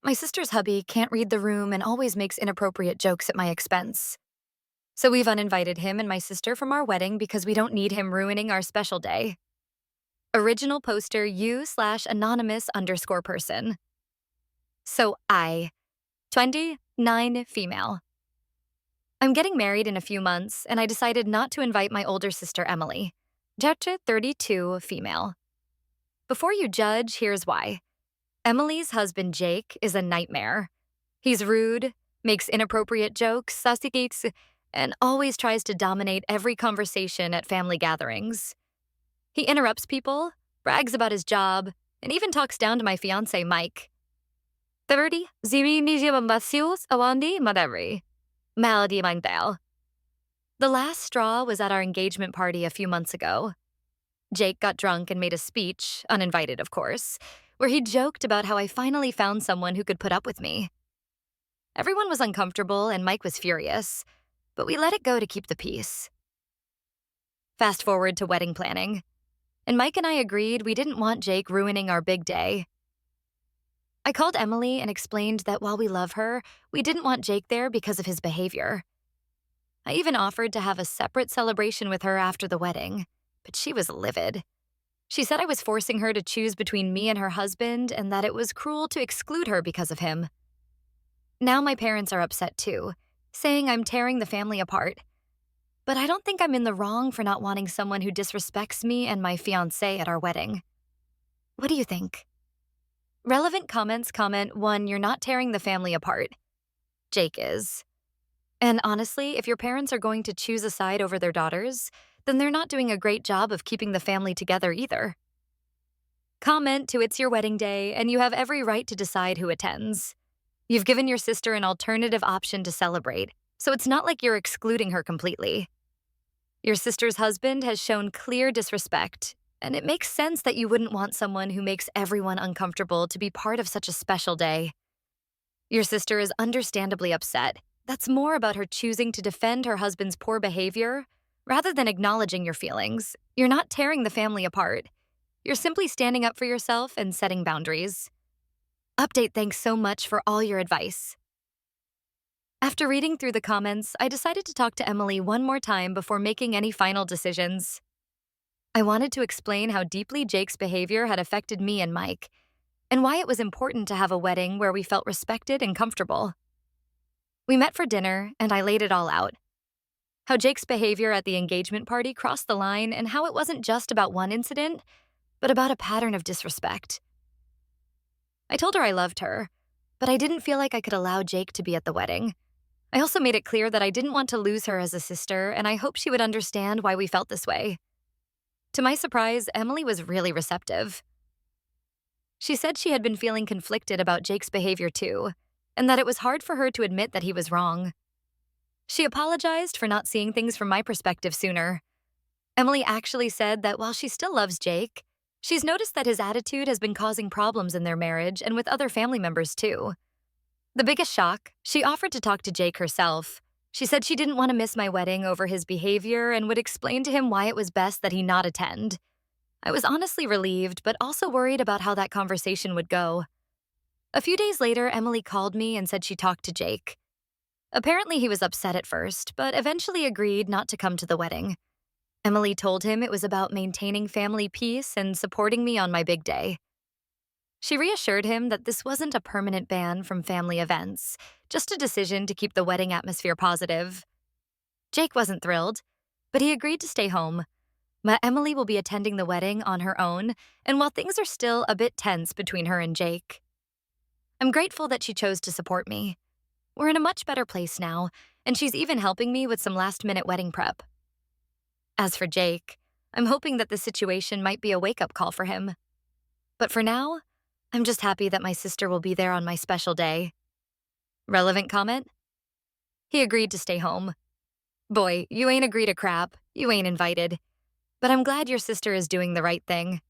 My sister's hubby can't read the room and always makes inappropriate jokes at my expense. So we've uninvited him and my sister from our wedding because we don't need him ruining our special day. Original poster you/anonymous_person. So I, 29 female. I'm getting married in a few months, and I decided not to invite my older sister Emily. Gender 32 female. Before you judge, here's why. Emily's husband Jake is a nightmare. He's rude, makes inappropriate jokes, sassy, and always tries to dominate every conversation at family gatherings. He interrupts people, brags about his job, and even talks down to my fiancé Mike. 30 awandi madari. Malady Mindale. The last straw was at our engagement party a few months ago. Jake got drunk and made a speech, uninvited of course, where he joked about how I finally found someone who could put up with me. Everyone was uncomfortable and Mike was furious, but we let it go to keep the peace. Fast forward to wedding planning, and Mike and I agreed we didn't want Jake ruining our big day. I called Emily and explained that while we love her, we didn't want Jake there because of his behavior. I even offered to have a separate celebration with her after the wedding, but she was livid. She said I was forcing her to choose between me and her husband and that it was cruel to exclude her because of him. Now my parents are upset too, saying I'm tearing the family apart. But I don't think I'm in the wrong for not wanting someone who disrespects me and my fiancé at our wedding. What do you think? Relevant comments comment 1, you're not tearing the family apart. Jake is. And honestly, if your parents are going to choose a side over their daughters, then they're not doing a great job of keeping the family together either. Comment 2, it's your wedding day, and you have every right to decide who attends. You've given your sister an alternative option to celebrate, so it's not like you're excluding her completely. Your sister's husband has shown clear disrespect, and it makes sense that you wouldn't want someone who makes everyone uncomfortable to be part of such a special day. Your sister is understandably upset. That's more about her choosing to defend her husband's poor behavior rather than acknowledging your feelings. You're not tearing the family apart. You're simply standing up for yourself and setting boundaries. Update, thanks so much for all your advice. After reading through the comments, I decided to talk to Emily one more time before making any final decisions. I wanted to explain how deeply Jake's behavior had affected me and Mike, and why it was important to have a wedding where we felt respected and comfortable. We met for dinner, and I laid it all out. How Jake's behavior at the engagement party crossed the line, and how it wasn't just about one incident, but about a pattern of disrespect. I told her I loved her, but I didn't feel like I could allow Jake to be at the wedding. I also made it clear that I didn't want to lose her as a sister, and I hoped she would understand why we felt this way. To my surprise, Emily was really receptive. She said she had been feeling conflicted about Jake's behavior too, and that it was hard for her to admit that he was wrong. She apologized for not seeing things from my perspective sooner. Emily actually said that while she still loves Jake, she's noticed that his attitude has been causing problems in their marriage and with other family members too. The biggest shock, she offered to talk to Jake herself. She said she didn't want to miss my wedding over his behavior and would explain to him why it was best that he not attend. I was honestly relieved, but also worried about how that conversation would go. A few days later, Emily called me and said she talked to Jake. Apparently, he was upset at first, but eventually agreed not to come to the wedding. Emily told him it was about maintaining family peace and supporting me on my big day. She reassured him that this wasn't a permanent ban from family events, just a decision to keep the wedding atmosphere positive. Jake wasn't thrilled, but he agreed to stay home. Emily will be attending the wedding on her own, and while things are still a bit tense between her and Jake, I'm grateful that she chose to support me. We're in a much better place now, and she's even helping me with some last-minute wedding prep. As for Jake, I'm hoping that the situation might be a wake-up call for him. But for now, I'm just happy that my sister will be there on my special day. Relevant comment? He agreed to stay home. Boy, you ain't agreed a crap. You ain't invited. But I'm glad your sister is doing the right thing.